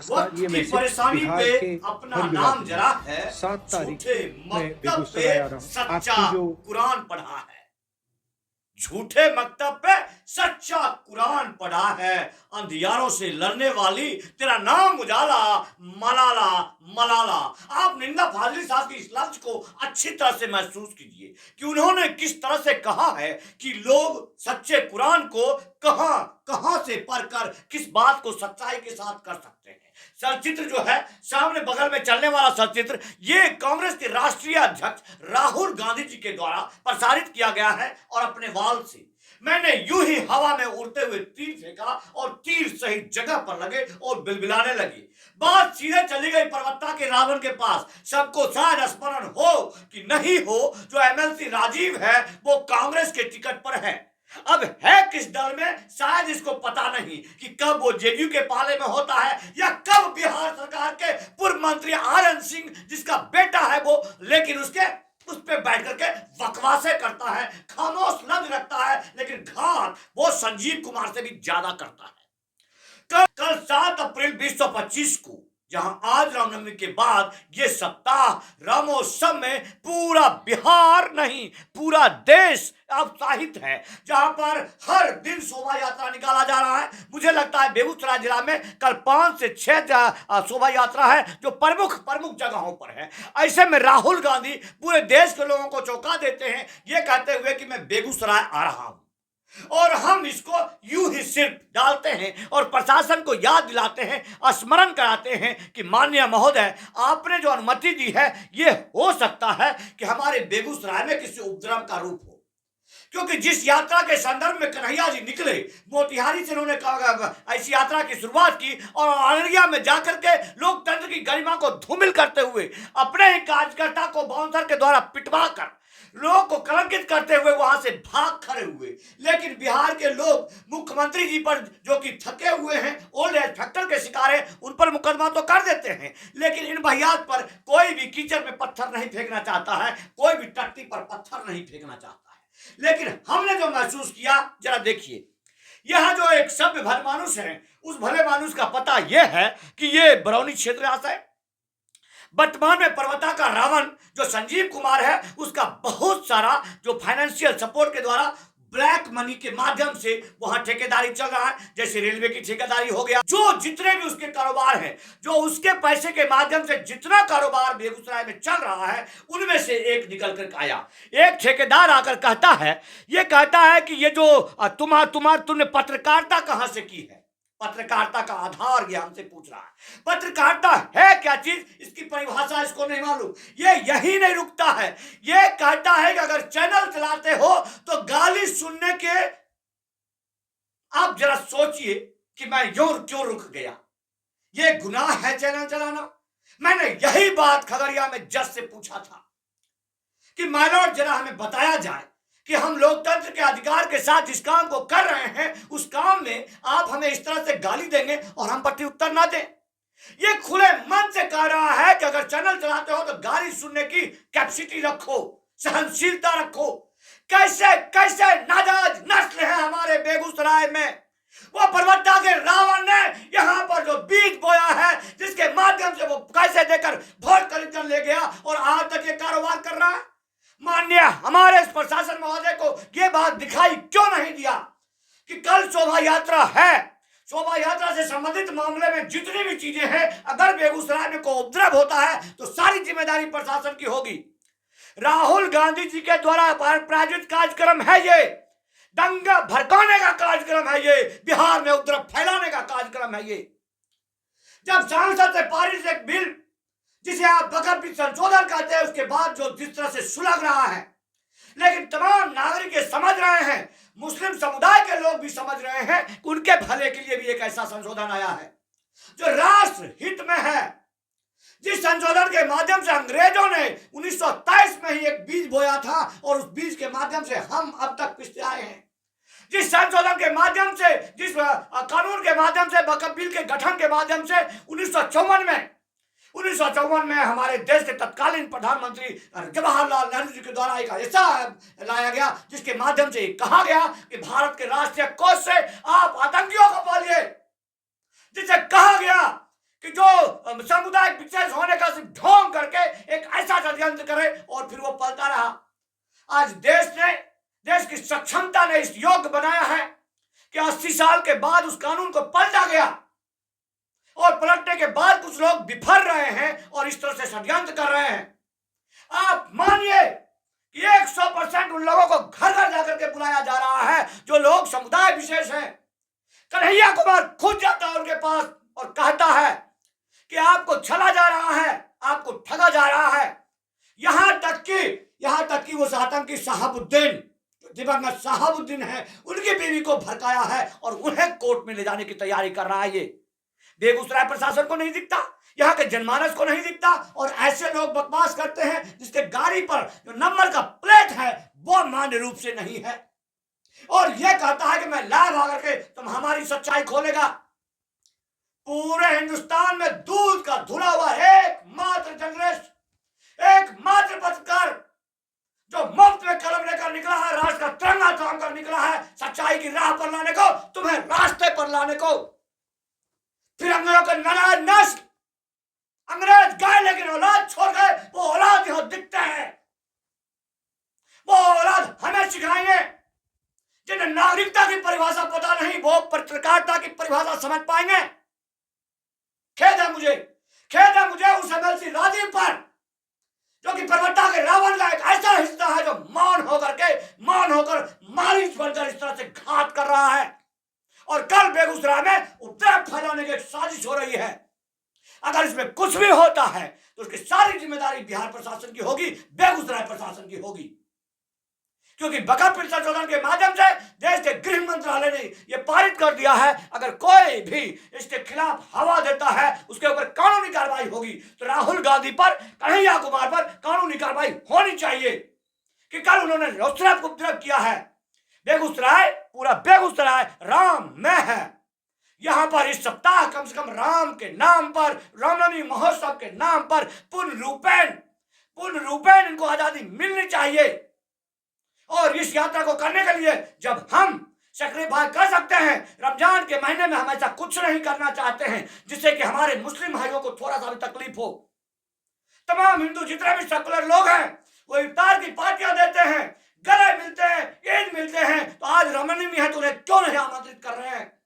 नमस्कार, ये वक्त की मैसेज परेशानी बिहार पे के अपना खरगोन नाम से जरा है। है, 7 तारीख झूठे को मैं मकतब बेगूसराय आ पे रहा हूँ। सच्चा आपकी जो कुरान पढ़ा है, झूठे मकतब पे सच्चा कुरान पढ़ा है, अंधियारों से लड़ने वाली तेरा नाम उजाला, मलाला मलाला। आप निंदा फाजली साहब की इस लफ्ज को अच्छी तरह से महसूस कीजिए कि उन्होंने किस तरह से कहा है कि लोग सच्चे कुरान को कहां कहां से पढ़कर किस बात को सच्चाई के साथ कर सकते हैं। चलचित्र जो है सामने बगल में चलने वाला चलचित्र, ये कांग्रेस के राष्ट्रीय अध्यक्ष राहुल गांधी जी के द्वारा प्रसारित किया गया है और अपने वाल से मैंने यूं ही हवा में उड़ते हुए तीर फेंका और तीर सही जगह पर लगे और बिलबिलाने लगी। बात सीधे चली गई प्रवक्ता के रावण के पास। सबको शायद स्मरण हो कि नहीं हो, जो एमएलसी राजीव है वो कांग्रेस के टिकट पर है। अब है किस दल में शायद इसको पता नहीं कि कब वो जेडीयू के पाले में होता है या कब बिहार सरकार के पूर्व मंत्री आर.एन. सिंह जिसका बेटा है वो, लेकिन उसके उस पे बैठ करके बकवासे करता है, खामोश लफ्ज रखता है, लेकिन घात वो संजीव कुमार से भी ज्यादा करता है। कल 7 अप्रैल 2025 को, जहां आज रामनवमी के बाद ये सप्ताह रामोत्सव में पूरा बिहार नहीं पूरा देश उत्साहित है, जहां पर हर दिन शोभा यात्रा निकाला जा रहा है। मुझे लगता है बेगूसराय जिला में कल 5 से 6 शोभा यात्रा है जो प्रमुख प्रमुख जगहों पर है। ऐसे में राहुल गांधी पूरे देश के लोगों को चौंका देते हैं ये कहते हुए कि मैं बेगूसराय आ रहा हूं, और हम इसको यूं ही सिर्फ डालते हैं और प्रशासन को याद दिलाते हैं, स्मरण कराते हैं कि माननीय महोदय आपने जो अनुमति दी है ये हो सकता है कि हमारे बेगूसराय में किसी उपद्रव का रूप हो, क्योंकि जिस यात्रा के संदर्भ में कन्हैया जी निकले, मोतिहारी से उन्होंने ऐसी यात्रा की शुरुआत की और अररिया में जाकर के लोकतंत्र की गरिमा को धूमिल करते हुए अपने ही कार्यकर्ता को बाउंसर के द्वारा पिटवा कर लोगों को कलंकित करते हुए वहां से भाग खड़े हुए। लेकिन बिहार के लोग मुख्यमंत्री जी पर जो कि थके हुए हैं, ओल्ड एज फैक्टर के शिकार हैं, उन पर मुकदमा तो कर देते हैं, लेकिन इन भैयात पर कोई भी कीचड़ में पत्थर नहीं फेंकना चाहता है, कोई भी टट्टी पर पत्थर नहीं फेंकना चाहता है। लेकिन हमने जो महसूस किया, जरा देखिए, यह जो एक सभ्य भले मानुष है, उस भले मानुष का पता यह है कि ये बरौनी क्षेत्र आता है। वर्तमान में पर्वता का रावण जो संजीव कुमार है, उसका बहुत सारा जो फाइनेंशियल सपोर्ट के द्वारा ब्लैक मनी के माध्यम से वहां ठेकेदारी चल रहा है, जैसे रेलवे की ठेकेदारी हो गया, जो जितने भी उसके कारोबार हैं, जो उसके पैसे के माध्यम से जितना कारोबार बेगूसराय में चल रहा है, उनमें से एक निकल कर आया। एक ठेकेदार आकर कहता है, ये कहता है कि ये जो तुमने पत्रकारिता कहां से की है, पत्रकारिता का आधार ये हमसे पूछ रहा है। पत्रकारिता है क्या चीज, इसकी परिभाषा इसको नहीं मालूम। ये यही नहीं रुकता है, ये कहता है कि अगर चैनल चलाते हो तो गाली सुनने के, आप जरा सोचिए कि मैं क्यों रुक गया। ये गुनाह है चैनल चलाना। मैंने यही बात खगड़िया में जज से पूछा था कि माइलॉर्ड जरा हमें बताया जाए कि हम लोकतंत्र के अधिकार के साथ जिस काम को कर रहे हैं, उस काम में आप हमें इस तरह से गाली देंगे और हम प्रत्युत्तर ना दें। ये खुले मन से कह रहा है कि अगर चैनल चलाते हो तो गाली सुनने की कैपेसिटी रखो, सहनशीलता रखो। कैसे कैसे नाजायज नस्ल है हमारे बेगूसराय में। वो पर्वता के रावण ने यहां पर जो बीज बोया है, जिसके माध्यम से वो पैसे देकर वोट खरीद ले गया और आज तक ये कारोबार कर रहा है। माननीय हमारे इस प्रशासन महोदय को यह बात दिखाई क्यों नहीं दिया कि कल शोभा यात्रा है, शोभा यात्रा से संबंधित मामले में जितनी भी चीजें हैं, अगर बेगूसराय में कोई उपद्रव होता है तो सारी जिम्मेदारी प्रशासन की होगी। राहुल गांधी जी के द्वारा प्रायोजित कार्यक्रम है ये, दंगा भड़काने का कार्यक्रम है ये, बिहार में उपद्रव फैलाने का कार्यक्रम है ये। जब सांसद से पारित एक बिल जिसे आप बकरबिल संशोधन कहते हैं, उसके बाद जो जिस तरह से सुलग रहा है, लेकिन तमाम नागरिक समझ रहे हैं, मुस्लिम समुदाय के लोग भी समझ रहे हैं कि उनके भले के लिए भी एक ऐसा संशोधन आया है जो राष्ट्र हित में है। जिस संशोधन के माध्यम से अंग्रेजों ने 1923 में ही एक बीज बोया था और उस बीज के माध्यम से हम अब तक पिछले आए हैं। जिस संशोधन के माध्यम से, जिस कानून के माध्यम से, बकरबिल के गठन के माध्यम से 1954 में हमारे देश के तत्कालीन प्रधानमंत्री जवाहरलाल नेहरू जी के द्वारा एक ऐसा लाया गया जिसके माध्यम से कहा गया कि भारत के राष्ट्रीय कोष से आप आतंकियों को पालिए, जिसे कहा गया कि सामुदायिक विशेष होने का सिर्फ ढोंग करके एक ऐसा षड्यंत्र करे और फिर वो पलता रहा। आज देश की सक्षमता ने इस योग्य बनाया है कि 80 साल के बाद उस कानून को पलटा गया और पलटने के बाद कुछ लोग बिफर रहे हैं और इस तरह से षड्यंत्र कर रहे हैं। आप मानिए कि 100% उन लोगों को घर घर जाकर के बुलाया जा रहा है जो लोग समुदाय विशेष हैं। कन्हैया कुमार खुद जाता है उनके पास और कहता है कि आपको छला जा रहा है, आपको ठगा जा रहा है। यहां तक कि उस आतंकी शहाबुद्दीन, दिवंगत शहाबुद्दीन है, उनकी बीवी को भड़काया है और उन्हें कोर्ट में ले जाने की तैयारी कर रहा है। ये बेगूसराय प्रशासन को नहीं दिखता, यहाँ के जनमानस को नहीं दिखता, और ऐसे लोग बकवास करते हैं जिसके गाड़ी पर जो नंबर का प्लेट है वो मान्य रूप से नहीं है, और यह कहता है कि मैं लाइव आकर के तुम हमारी सच्चाई खोलेगा। पूरे हिंदुस्तान में दूध का धुला हुआ एकमात्र जर्नलिस्ट, एकमात्र पत्रकार जो मुफ्त में कलम लेकर निकला है, राष्ट्र का तिरंगा थाम कर निकला है, सच्चाई की राह पर लाने को, तुम्हें रास्ते पर लाने को। फिर अंग्रेजों के नाराज नस्ल, अंग्रेज गए लेकिन औलाद छोड़ गए, वो औलाद यहां दिखते हैं। वो औलाद हमें सिखाएंगे जिन्हें नागरिकता की परिभाषा पता नहीं, वो पत्रकारिता की परिभाषा समझ पाएंगे। खेद है मुझे उस एमएलसी राजीव पर, जो कि परवट्टा के रावण का एक ऐसा हिस्सा है जो मौन होकर मारिच बनकर इस तरह से घात कर रहा है, और कल बेगूसराय में उपद्रव फैलाने की एक साजिश हो रही है। अगर इसमें कुछ भी होता है तो उसकी सारी जिम्मेदारी बिहार प्रशासन की होगी, बेगूसराय प्रशासन की होगी, क्योंकि बकत संशोधन के माध्यम से देश के गृह मंत्रालय ने यह पारित कर दिया है, अगर कोई भी इसके खिलाफ हवा देता है उसके ऊपर कानूनी कार्रवाई होगी। तो राहुल गांधी पर, कन्हैया कुमार पर कानूनी कार्रवाई होनी चाहिए कि कल उन्होंने रोस्टर को उपद्रव किया है। पूरा बेगूसराय राम में है। यहां पर इस सप्ताह कम से कम राम के नाम पर, रामनवमी महोत्सव के नाम पर पूर्ण रूपेण इनको आजादी मिलनी चाहिए। और इस यात्रा को करने के लिए जब हम सेक्रीफाइस कर सकते हैं, रमजान के महीने में हम ऐसा कुछ नहीं करना चाहते हैं जिससे कि हमारे मुस्लिम भाइयों को थोड़ा सा भी तकलीफ हो। तमाम हिंदू जितने भी सेकुलर लोग हैं वो इफ्तार की पार्टियां देते हैं, गले मिलते हैं, ईद मिलते हैं, तो आज रामनवमी है तो उन्हें क्यों नहीं आमंत्रित कर रहे हैं?